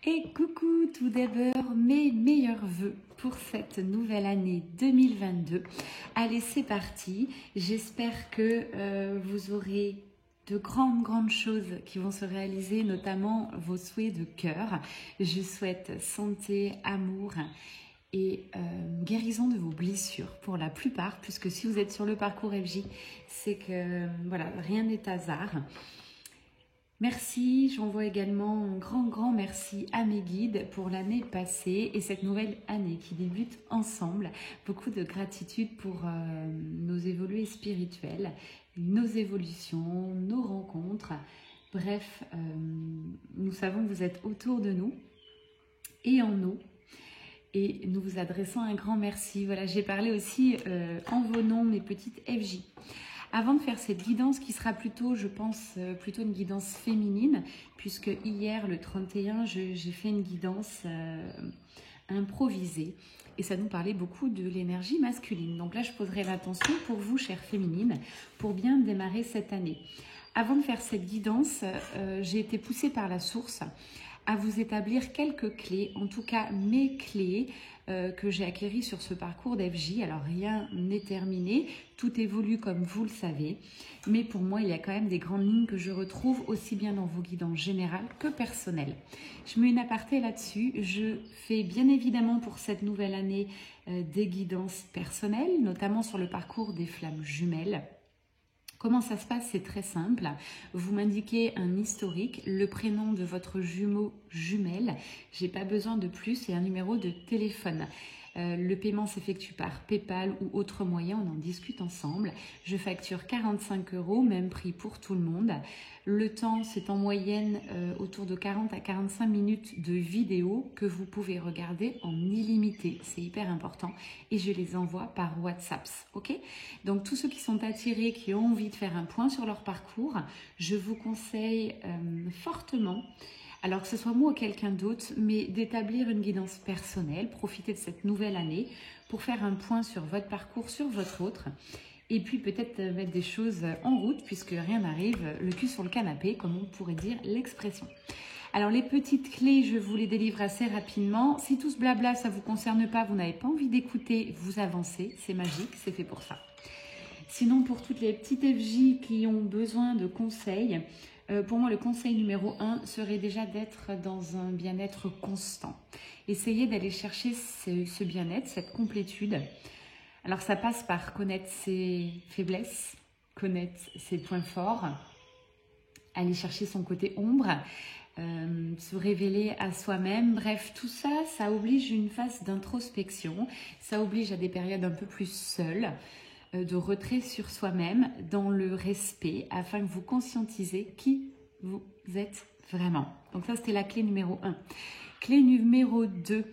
Et coucou tout d'abord, mes meilleurs vœux pour cette nouvelle année 2022. Allez, c'est parti. J'espère que vous aurez de grandes choses qui vont se réaliser, notamment vos souhaits de cœur. Je souhaite santé, amour et guérison de vos blessures pour la plupart, puisque si vous êtes sur le parcours FJ, c'est que voilà, rien n'est hasard. Merci, j'envoie également un grand merci à mes guides pour l'année passée et cette nouvelle année qui débute ensemble. Beaucoup de gratitude pour nos évolués spirituels, nos évolutions, nos rencontres. Bref, nous savons que vous êtes autour de nous et en nous. Et nous vous adressons un grand merci. Voilà, j'ai parlé aussi en vos noms, mes petites FJ. Avant de faire cette guidance qui sera plutôt, je pense, plutôt une guidance féminine, puisque hier, le 31, j'ai fait une guidance improvisée et ça nous parlait beaucoup de l'énergie masculine. Donc là, je poserai l'attention pour vous, chères féminines, pour bien démarrer cette année. Avant de faire cette guidance, j'ai été poussée par la source à vous établir quelques clés, en tout cas mes clés que j'ai acquéries sur ce parcours d'FJ. Alors rien n'est terminé, tout évolue comme vous le savez, mais pour moi il y a quand même des grandes lignes que je retrouve aussi bien dans vos guidances générales que personnelles. Je mets une aparté là-dessus, je fais bien évidemment pour cette nouvelle année des guidances personnelles, notamment sur le parcours des flammes jumelles. Comment ça se passe? C'est très simple. Vous m'indiquez un historique, le prénom de votre jumeau jumelle. J'ai pas besoin de plus et un numéro de téléphone. Le paiement s'effectue par PayPal ou autre moyen, on en discute ensemble. Je facture 45 €, même prix pour tout le monde. Le temps, c'est en moyenne autour de 40 à 45 minutes de vidéo que vous pouvez regarder en illimité. C'est hyper important et je les envoie par WhatsApp. Ok? Donc tous ceux qui sont attirés, qui ont envie de faire un point sur leur parcours, je vous conseille fortement, alors que ce soit moi ou quelqu'un d'autre, mais d'établir une guidance personnelle, profiter de cette nouvelle année pour faire un point sur votre parcours, sur votre autre, et puis peut-être mettre des choses en route, puisque rien n'arrive, le cul sur le canapé, comme on pourrait dire l'expression. Alors les petites clés, je vous les délivre assez rapidement. Si tout ce blabla, ça ne vous concerne pas, vous n'avez pas envie d'écouter, vous avancez, c'est magique, c'est fait pour ça. Sinon, pour toutes les petites FJ qui ont besoin de conseils, pour moi, le conseil numéro 1 serait déjà d'être dans un bien-être constant. Essayez d'aller chercher ce bien-être, cette complétude. Alors, ça passe par connaître ses faiblesses, connaître ses points forts, aller chercher son côté ombre, se révéler à soi-même. Bref, tout ça, ça oblige une phase d'introspection. Ça oblige à des périodes un peu plus seules, de retrait sur soi-même, dans le respect, afin que vous conscientisez qui vous êtes vraiment. Donc ça, c'était la clé numéro 1. Clé numéro 2,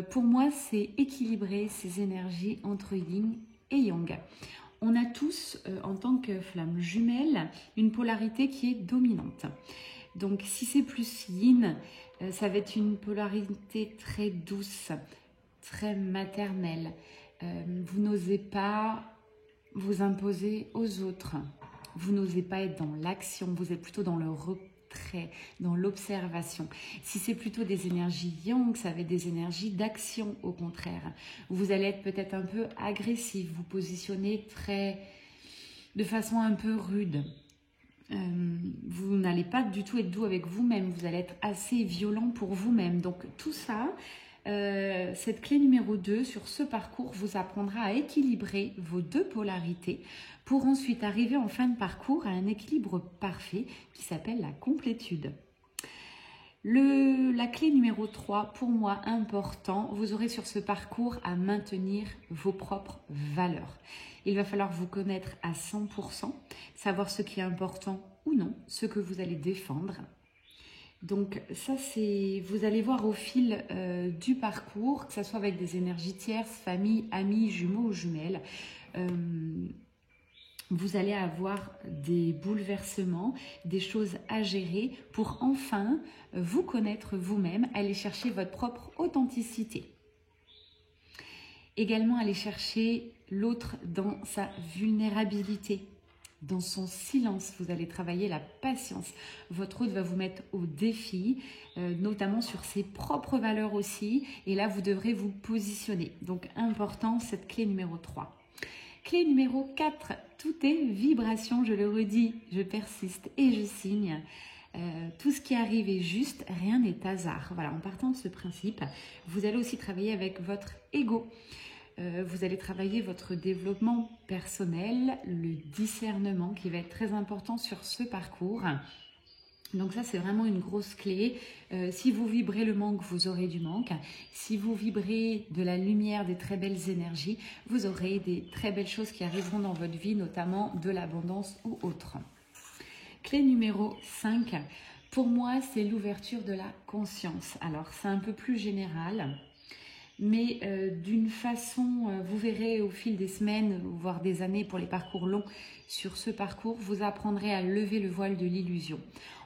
pour moi, c'est équilibrer ces énergies entre yin et yang. On a tous, en tant que flamme jumelle, une polarité qui est dominante. Donc si c'est plus yin, ça va être une polarité très douce, très maternelle. Vous n'osez pas vous imposer aux autres. Vous n'osez pas être dans l'action, vous êtes plutôt dans le retrait, dans l'observation. Si c'est plutôt des énergies yang, ça va être des énergies d'action au contraire. Vous allez être peut-être un peu agressif, vous positionnez de façon un peu rude. Vous n'allez pas du tout être doux avec vous-même, vous allez être assez violent pour vous-même. Donc tout ça, cette clé numéro 2 sur ce parcours vous apprendra à équilibrer vos deux polarités pour ensuite arriver en fin de parcours à un équilibre parfait qui s'appelle la complétude. La clé numéro 3, pour moi important, vous aurez sur ce parcours à maintenir vos propres valeurs. Il va falloir vous connaître à 100%, savoir ce qui est important ou non, ce que vous allez défendre. Donc ça, vous allez voir au fil du parcours, que ce soit avec des énergies tierces, famille, amis, jumeaux ou jumelles, vous allez avoir des bouleversements, des choses à gérer pour enfin vous connaître vous-même, aller chercher votre propre authenticité. Également aller chercher l'autre dans sa vulnérabilité. Dans son silence, vous allez travailler la patience. Votre hôte va vous mettre au défi, notamment sur ses propres valeurs aussi. Et là, vous devrez vous positionner. Donc, important, cette clé numéro 3. Clé numéro 4, tout est vibration. Je le redis, je persiste et je signe. Tout ce qui arrive est juste, rien n'est hasard. Voilà, en partant de ce principe, vous allez aussi travailler avec votre ego. Vous allez travailler votre développement personnel, le discernement qui va être très important sur ce parcours. Donc ça, c'est vraiment une grosse clé. Si vous vibrez le manque, vous aurez du manque. Si vous vibrez de la lumière, des très belles énergies, vous aurez des très belles choses qui arriveront dans votre vie, notamment de l'abondance ou autre. Clé numéro 5, pour moi, c'est l'ouverture de la conscience. Alors, c'est un peu plus général. Mais d'une façon, vous verrez au fil des semaines, voire des années pour les parcours longs, sur ce parcours, vous apprendrez à lever le voile de l'illusion.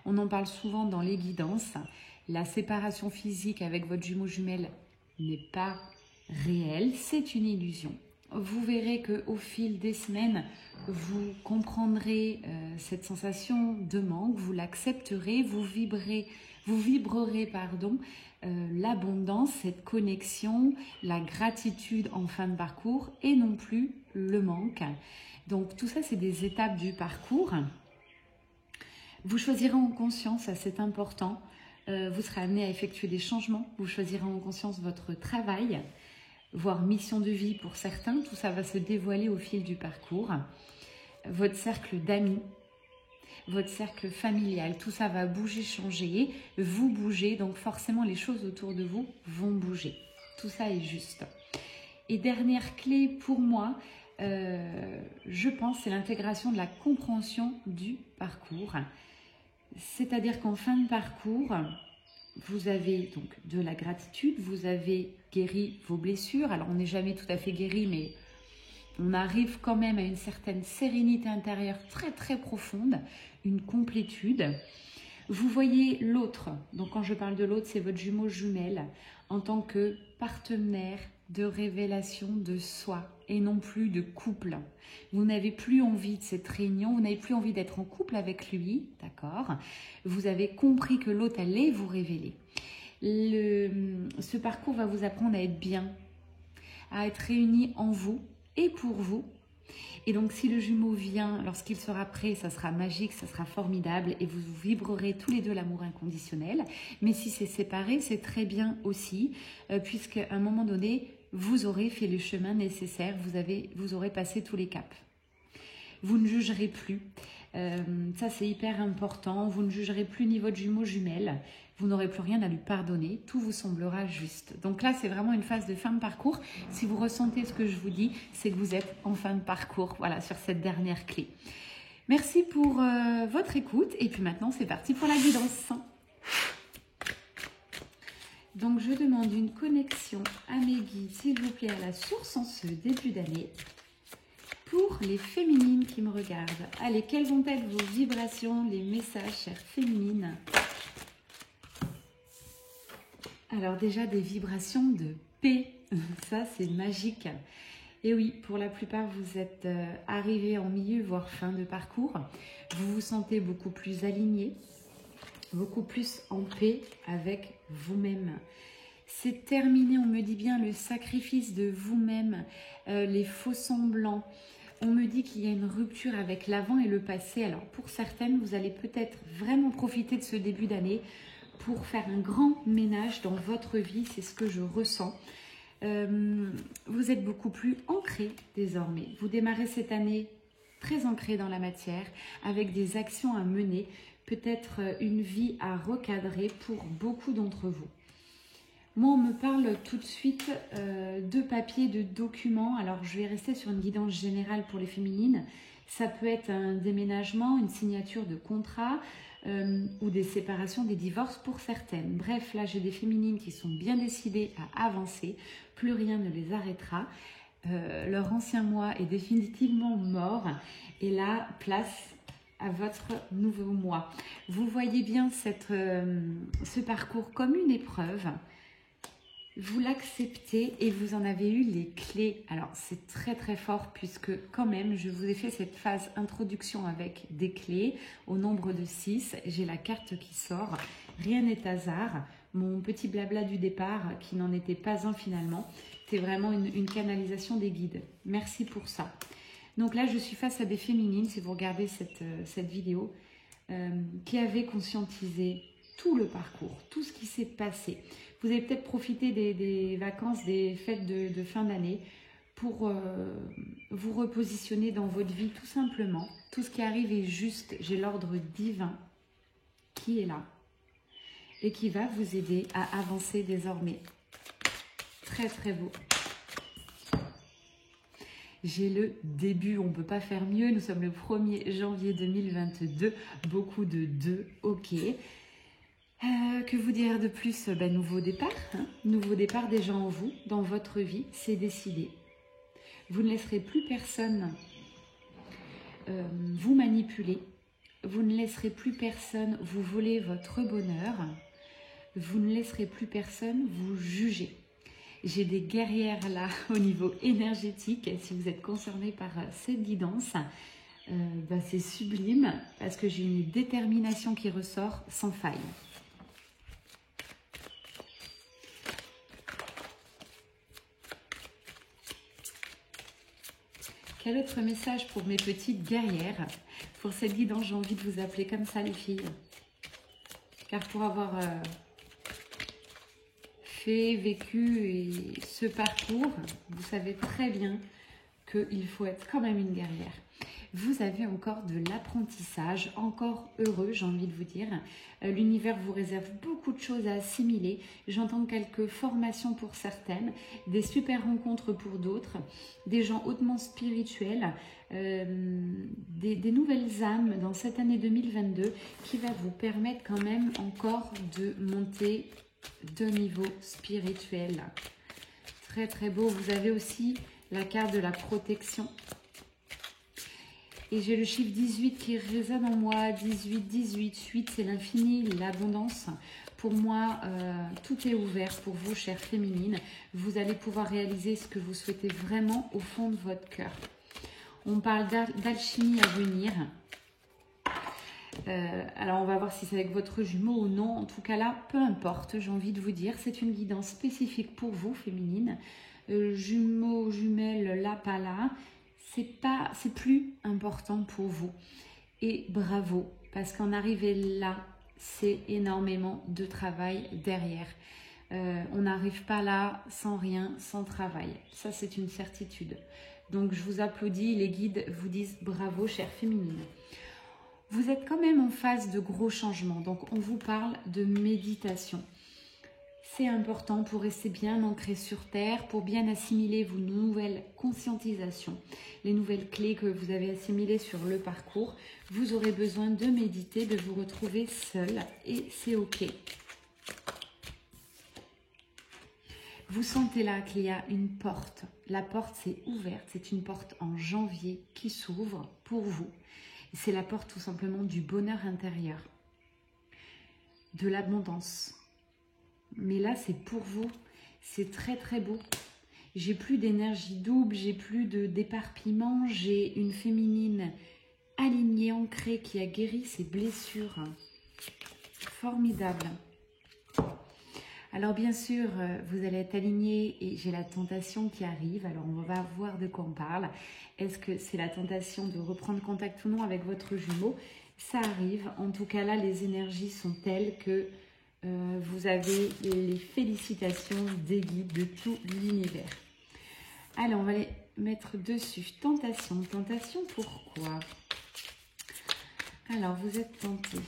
On en parle souvent dans les guidances. La séparation physique avec votre jumeau jumelle n'est pas réelle, c'est une illusion. Vous verrez qu'au fil des semaines, vous comprendrez cette sensation de manque, vous l'accepterez, vous vibrerez l'abondance, cette connexion, la gratitude en fin de parcours et non plus le manque. Donc tout ça, c'est des étapes du parcours. Vous choisirez en conscience, ça c'est important, vous serez amené à effectuer des changements, vous choisirez en conscience votre travail, voire mission de vie pour certains, tout ça va se dévoiler au fil du parcours. Votre cercle d'amis, votre cercle familial, tout ça va bouger, changer, vous bougez, donc forcément les choses autour de vous vont bouger. Tout ça est juste. Et dernière clé pour moi, je pense, c'est l'intégration de la compréhension du parcours. C'est-à-dire qu'en fin de parcours, vous avez donc de la gratitude, vous avez guéri vos blessures. Alors on n'est jamais tout à fait guéri, mais on arrive quand même à une certaine sérénité intérieure très très profonde, une complétude. Vous voyez l'autre, donc quand je parle de l'autre, c'est votre jumeau jumelle, en tant que partenaire de révélation de soi et non plus de couple. Vous n'avez plus envie de cette réunion, vous n'avez plus envie d'être en couple avec lui, d'accord? Vous avez compris que l'autre allait vous révéler. Ce parcours va vous apprendre à être bien, à être réunis en vous et pour vous. Et donc si le jumeau vient, lorsqu'il sera prêt, ça sera magique, ça sera formidable et vous vibrerez tous les deux l'amour inconditionnel. Mais si c'est séparé, c'est très bien aussi, puisqu'à un moment donné, vous aurez fait le chemin nécessaire, vous aurez passé tous les caps. Vous ne jugerez plus, ça c'est hyper important, vous ne jugerez plus ni votre jumeau jumelle, vous n'aurez plus rien à lui pardonner, tout vous semblera juste. Donc là, c'est vraiment une phase de fin de parcours. Si vous ressentez ce que je vous dis, c'est que vous êtes en fin de parcours, voilà, sur cette dernière clé. Merci pour votre écoute. Et puis maintenant, c'est parti pour la guidance. Donc, je demande une connexion à mes guides, s'il vous plaît, à la source en ce début d'année. Pour les féminines qui me regardent, allez, quelles vont être vos vibrations, les messages, chères féminines? Alors déjà, des vibrations de paix, ça c'est magique. Et oui, pour la plupart, vous êtes arrivés en milieu, voire fin de parcours. Vous vous sentez beaucoup plus aligné, beaucoup plus en paix avec vous-même. C'est terminé, on me dit bien, le sacrifice de vous-même, les faux semblants. On me dit qu'il y a une rupture avec l'avant et le passé. Alors pour certaines, vous allez peut-être vraiment profiter de ce début d'année pour faire un grand ménage dans votre vie, c'est ce que je ressens. Vous êtes beaucoup plus ancré désormais. Vous démarrez cette année très ancré dans la matière, avec des actions à mener, peut-être une vie à recadrer pour beaucoup d'entre vous. Moi, on me parle tout de suite de papiers, de documents. Alors, je vais rester sur une guidance générale pour les féminines. Ça peut être un déménagement, une signature de contrat, ou des séparations, des divorces pour certaines. Bref, là j'ai des féminines qui sont bien décidées à avancer, plus rien ne les arrêtera. Leur ancien moi est définitivement mort et là, place à votre nouveau moi. Vous voyez bien ce parcours comme une épreuve. vous l'acceptez et vous en avez eu les clés. Alors, c'est très très fort puisque quand même, je vous ai fait cette phase introduction avec des clés au nombre de 6. J'ai la carte qui sort. Rien n'est hasard. Mon petit blabla du départ, qui n'en était pas un finalement, c'était vraiment une canalisation des guides. Merci pour ça. Donc là, je suis face à des féminines, si vous regardez cette vidéo, qui avaient conscientisé tout le parcours, tout ce qui s'est passé. Vous avez peut-être profité des vacances, des fêtes de fin d'année pour vous repositionner dans votre vie tout simplement. Tout ce qui arrive est juste. J'ai l'ordre divin qui est là et qui va vous aider à avancer désormais. Très très beau. J'ai le début, on ne peut pas faire mieux. Nous sommes le 1er janvier 2022. Beaucoup de 2, ok. Que vous dire de plus? Nouveau départ, hein, nouveau départ déjà en vous, dans votre vie, c'est décidé. Vous ne laisserez plus personne vous manipuler, vous ne laisserez plus personne vous voler votre bonheur, vous ne laisserez plus personne vous juger. J'ai des guerrières là au niveau énergétique, si vous êtes concerné par cette guidance, c'est sublime parce que j'ai une détermination qui ressort sans faille. Quel autre message pour mes petites guerrières? Pour cette guidance, j'ai envie de vous appeler comme ça les filles. Car pour avoir vécu ce parcours, vous savez très bien qu'il faut être quand même une guerrière. Vous avez encore de l'apprentissage, encore heureux, j'ai envie de vous dire. L'univers vous réserve beaucoup de choses à assimiler. J'entends quelques formations pour certaines, des super rencontres pour d'autres, des gens hautement spirituels, des nouvelles âmes dans cette année 2022 qui va vous permettre quand même encore de monter de niveau spirituel. Très très beau. Vous avez aussi la carte de la protection. Et j'ai le chiffre 18 qui résonne en moi. 18, 18, 8, c'est l'infini, l'abondance. Pour moi, tout est ouvert pour vous, chères féminines. Vous allez pouvoir réaliser ce que vous souhaitez vraiment au fond de votre cœur. On parle d'alchimie à venir. Alors, on va voir si c'est avec votre jumeau ou non. En tout cas, là, peu importe, j'ai envie de vous dire. C'est une guidance spécifique pour vous, féminines. Jumeaux, jumelles, là, pas là. C'est plus important pour vous. Et bravo, parce qu'en arriver là, c'est énormément de travail derrière. On n'arrive pas là sans rien, sans travail. Ça, c'est une certitude. Donc, je vous applaudis. Les guides vous disent bravo, chère féminine. Vous êtes quand même en phase de gros changements. Donc, on vous parle de méditation. C'est important pour rester bien ancré sur Terre, pour bien assimiler vos nouvelles conscientisations, les nouvelles clés que vous avez assimilées sur le parcours. Vous aurez besoin de méditer, de vous retrouver seul et c'est ok. Vous sentez là qu'il y a une porte. La porte s'est ouverte. C'est une porte en janvier qui s'ouvre pour vous. C'est la porte tout simplement du bonheur intérieur, de l'abondance. Mais là, c'est pour vous. C'est très, très beau. J'ai plus d'énergie double, j'ai plus d'éparpillement. J'ai une féminine alignée, ancrée, qui a guéri ses blessures. Formidable. Alors, bien sûr, vous allez être alignée et j'ai la tentation qui arrive. Alors, on va voir de quoi on parle. Est-ce que c'est la tentation de reprendre contact ou non avec votre jumeau? Ça arrive. En tout cas, là, les énergies sont telles que vous avez les félicitations des guides de tout l'univers. Allez, on va les mettre dessus. Tentation. Tentation, pourquoi? Alors, vous êtes tenté.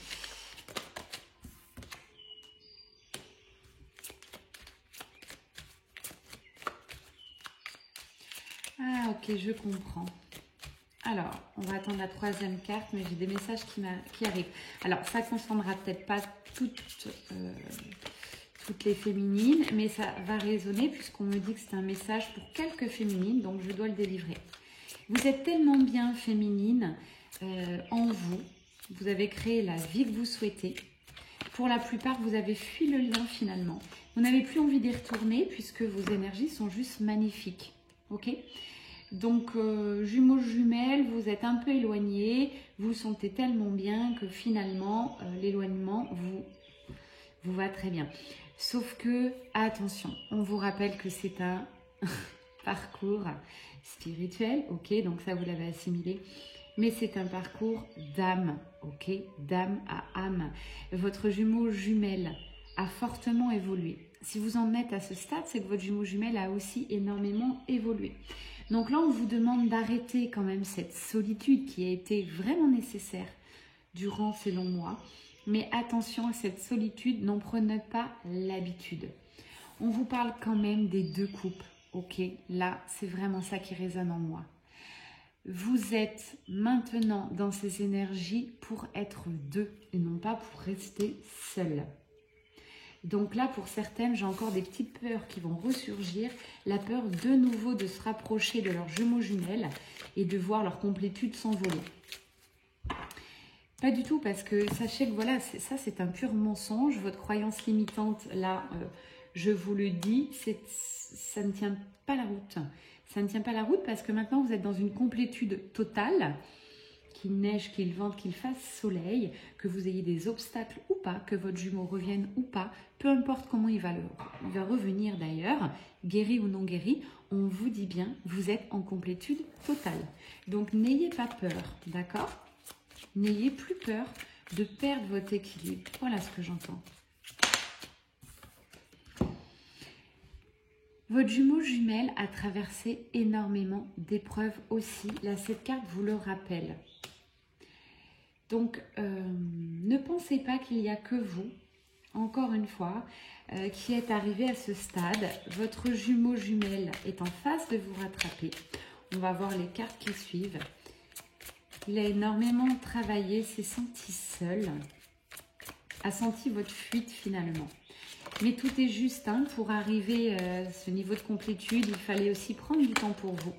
Ah, ok, je comprends. Alors, on va attendre la troisième carte, mais j'ai des messages qui arrivent. Alors, ça ne concernera peut-être pas toutes les féminines, mais ça va résonner puisqu'on me dit que c'est un message pour quelques féminines, donc je dois le délivrer. Vous êtes tellement bien féminine en vous. Vous avez créé la vie que vous souhaitez. Pour la plupart, vous avez fui le lien finalement. Vous n'avez plus envie d'y retourner puisque vos énergies sont juste magnifiques. Ok? Donc, jumeaux, jumelles, vous êtes un peu éloignés, vous vous sentez tellement bien que finalement, l'éloignement vous va très bien. Sauf que, attention, on vous rappelle que c'est un parcours spirituel, ok? Donc ça, vous l'avez assimilé. Mais c'est un parcours d'âme, ok? D'âme à âme. Votre jumeau jumelle a fortement évolué. Si vous en êtes à ce stade, c'est que votre jumeau jumelle a aussi énormément évolué. Donc là, on vous demande d'arrêter quand même cette solitude qui a été vraiment nécessaire durant ces longs mois. Mais attention à cette solitude, n'en prenez pas l'habitude. On vous parle quand même des 2 coupes, ok? Là, c'est vraiment ça qui résonne en moi. Vous êtes maintenant dans ces énergies pour être 2 et non pas pour rester seul. Donc là, pour certaines, j'ai encore des petites peurs qui vont ressurgir. La peur de nouveau de se rapprocher de leurs jumeaux jumelles et de voir leur complétude s'envoler. Pas du tout, parce que sachez que voilà, ça c'est un pur mensonge. Votre croyance limitante, là, je vous le dis, ça ne tient pas la route. Ça ne tient pas la route parce que maintenant vous êtes dans une complétude totale. Qu'il neige, qu'il vente, qu'il fasse soleil, que vous ayez des obstacles ou pas, que votre jumeau revienne ou pas, peu importe comment il va revenir d'ailleurs, guéri ou non guéri, on vous dit bien, vous êtes en complétude totale. Donc n'ayez pas peur, d'accord? N'ayez plus peur de perdre votre équilibre. Voilà ce que j'entends. Votre jumeau jumelle a traversé énormément d'épreuves aussi. Là, cette carte vous le rappelle. Donc, ne pensez pas qu'il n'y a que vous, encore une fois, qui êtes arrivé à ce stade. Votre jumeau jumelle est en phase de vous rattraper. On va voir les cartes qui suivent. Il a énormément travaillé, s'est senti seul, a senti votre fuite finalement. Mais tout est juste, hein, pour arriver à ce niveau de complétude, il fallait aussi prendre du temps pour vous.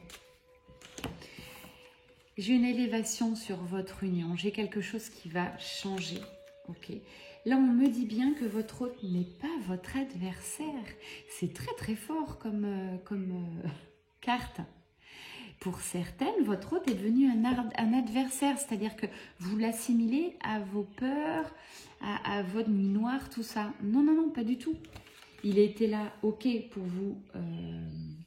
J'ai une élévation sur votre union, j'ai quelque chose qui va changer. Ok. Là, on me dit bien que votre hôte n'est pas votre adversaire. C'est très très fort comme carte. Pour certaines, votre hôte est devenu un adversaire, c'est-à-dire que vous l'assimilez à vos peurs, à votre nuit noire, tout ça. Non, non, non, pas du tout. Il était là, ok, pour vous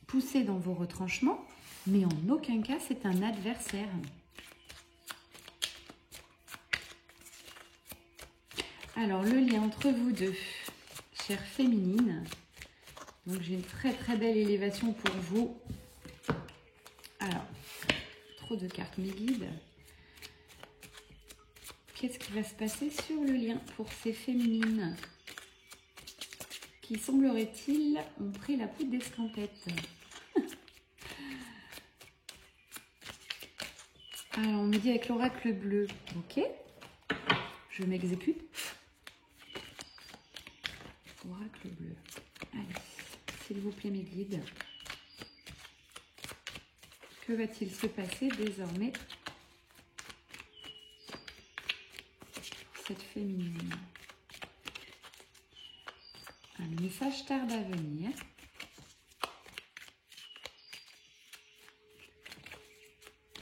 pousser dans vos retranchements, mais en aucun cas, c'est un adversaire. Alors, le lien entre vous deux, chère féminine. Donc, j'ai une très très belle élévation pour vous. Alors, trop de cartes, mes guides. Qu'est-ce qui va se passer sur le lien pour ces féminines qui, semblerait-il, ont pris la poudre d'escampette? Alors, on me dit avec l'oracle bleu. Ok, je m'exécute. Oracle bleu. Allez, s'il vous plaît, mes guides. Que va-t-il se passer désormais pour cette féminine? Un message tarde à venir.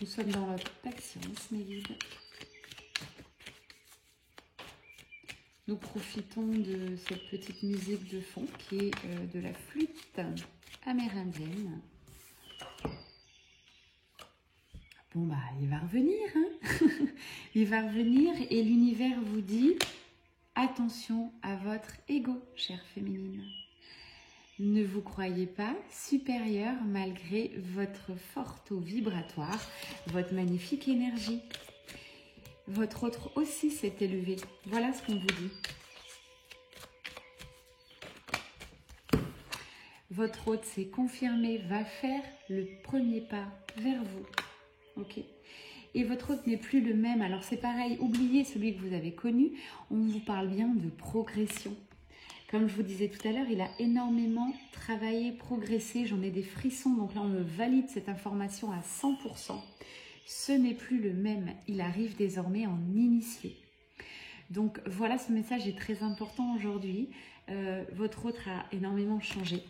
Nous sommes dans la patience, mes guides. Nous profitons de cette petite musique de fond qui est de la flûte amérindienne. Bon, bah, il va revenir, hein. Il va revenir et l'univers vous dit attention à votre ego, chère féminine. Ne vous croyez pas supérieure malgré votre fort taux vibratoire, votre magnifique énergie. Votre autre aussi s'est élevé. Voilà ce qu'on vous dit. Votre hôte s'est confirmé, va faire le premier pas vers vous. Ok. Et votre hôte n'est plus le même. Alors c'est pareil, oubliez celui que vous avez connu. On vous parle bien de progression. Comme je vous disais tout à l'heure, il a énormément travaillé, progressé. J'en ai des frissons. Donc là, on me valide cette information à 100%. Ce n'est plus le même. Il arrive désormais en initié. Donc voilà, ce message est très important aujourd'hui. Votre autre a énormément changé.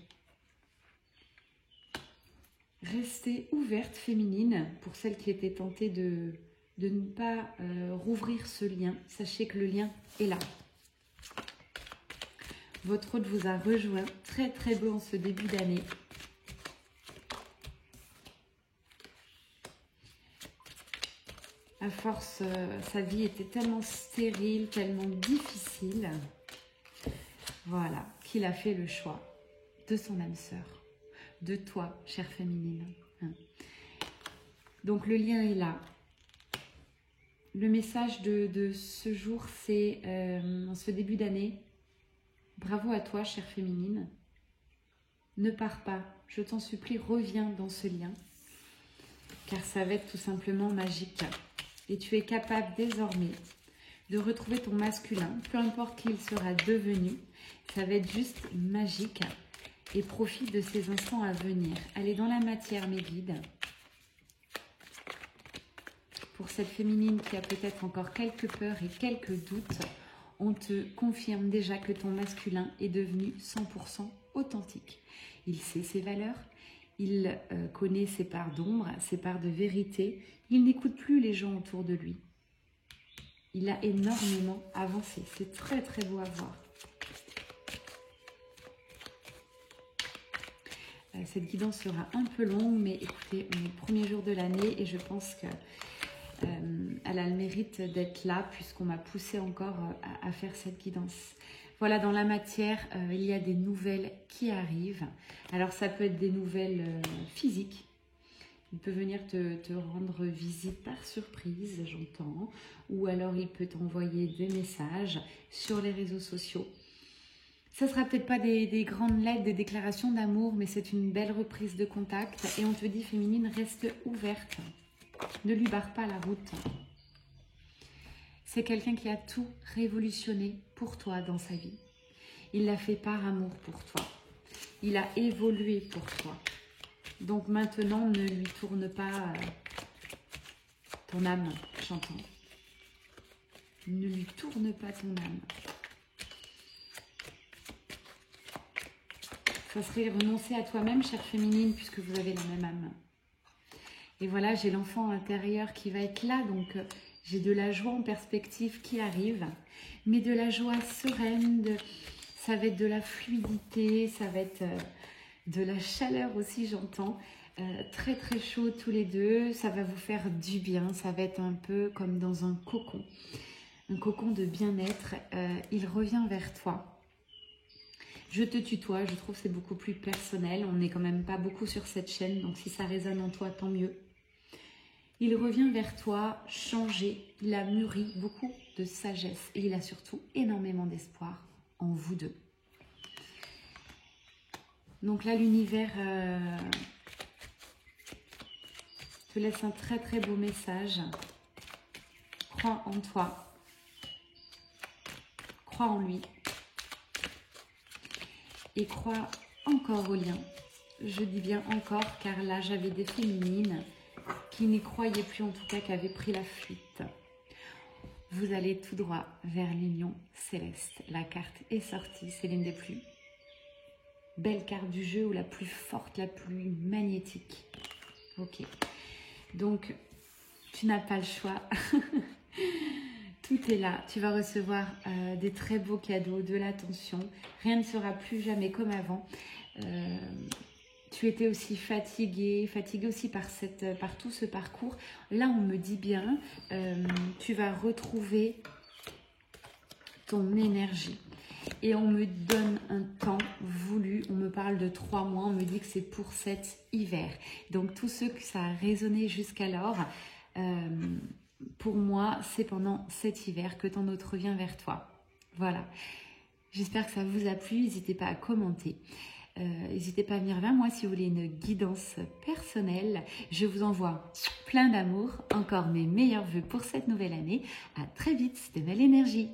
Restez ouverte, féminine, pour celles qui étaient tentées de ne pas rouvrir ce lien. Sachez que le lien est là. Votre hôte vous a rejoint, très très beau en ce début d'année. À force, sa vie était tellement stérile, tellement difficile. Voilà, qu'il a fait le choix de son âme sœur, de toi, chère féminine. Donc le lien est là. Le message de ce jour, c'est en ce début d'année. Bravo à toi, chère féminine. Ne pars pas, je t'en supplie, reviens dans ce lien. Car ça va être tout simplement magique. Et tu es capable désormais de retrouver ton masculin, peu importe qui il sera devenu. Ça va être juste magique. Et profite de ces instants à venir. Allez dans la matière, mes guides. Pour cette féminine qui a peut-être encore quelques peurs et quelques doutes, on te confirme déjà que ton masculin est devenu 100% authentique. Il sait ses valeurs, il connaît ses parts d'ombre, ses parts de vérité. Il n'écoute plus les gens autour de lui. Il a énormément avancé. C'est très très beau à voir. Cette guidance sera un peu longue, mais écoutez, on est le premier jour de l'année et je pense que elle a le mérite d'être là puisqu'on m'a poussé encore à faire cette guidance. Voilà, dans la matière, il y a des nouvelles qui arrivent. Alors ça peut être des nouvelles physiques. Il peut venir te rendre visite par surprise, j'entends. Ou alors il peut t'envoyer des messages sur les réseaux sociaux. Ça ne sera peut-être pas des grandes lettres, des déclarations d'amour, mais c'est une belle reprise de contact. Et on te dit, féminine, reste ouverte. Ne lui barre pas la route. C'est quelqu'un qui a tout révolutionné pour toi dans sa vie. Il l'a fait par amour pour toi. Il a évolué pour toi. Donc maintenant, ne lui tourne pas ton âme, j'entends. Ne lui tourne pas ton âme. Ça serait renoncer à toi-même, chère féminine, puisque vous avez la même âme. Et voilà, j'ai l'enfant intérieur qui va être là, donc j'ai de la joie en perspective qui arrive, mais de la joie sereine, ça va être de la fluidité, ça va être de la chaleur aussi, j'entends. Très très chaud tous les deux, ça va vous faire du bien, ça va être un peu comme dans un cocon de bien-être. Il revient vers toi. Je te tutoie, je trouve que c'est beaucoup plus personnel, on n'est quand même pas beaucoup sur cette chaîne, donc si ça résonne en toi, tant mieux. Il revient vers toi, changé, il a mûri beaucoup de sagesse et il a surtout énormément d'espoir en vous deux. Donc là, l'univers te laisse un très très beau message. Crois en toi, crois en lui et crois encore au lien. Je dis bien encore car là, j'avais des féminines qui n'y croyaient plus, en tout cas, qui avaient pris la fuite. Vous allez tout droit vers l'union céleste. La carte est sortie, c'est l'une des plus belles cartes du jeu ou la plus forte, la plus magnétique. Ok, donc tu n'as pas le choix. Tout est là, tu vas recevoir des très beaux cadeaux, de l'attention. Rien ne sera plus jamais comme avant. Tu étais aussi fatiguée aussi par tout ce parcours. Là, on me dit bien, tu vas retrouver ton énergie. Et on me donne un temps voulu, on me parle de 3 mois, on me dit que c'est pour cet hiver. Donc, tous ceux que ça a résonné jusqu'alors, pour moi, c'est pendant cet hiver que ton hôte revient vers toi. Voilà. J'espère que ça vous a plu. N'hésitez pas à commenter. N'hésitez pas à venir vers moi si vous voulez une guidance personnelle. Je vous envoie plein d'amour. Encore mes meilleurs vœux pour cette nouvelle année. À très vite. C'était Belle Énergie.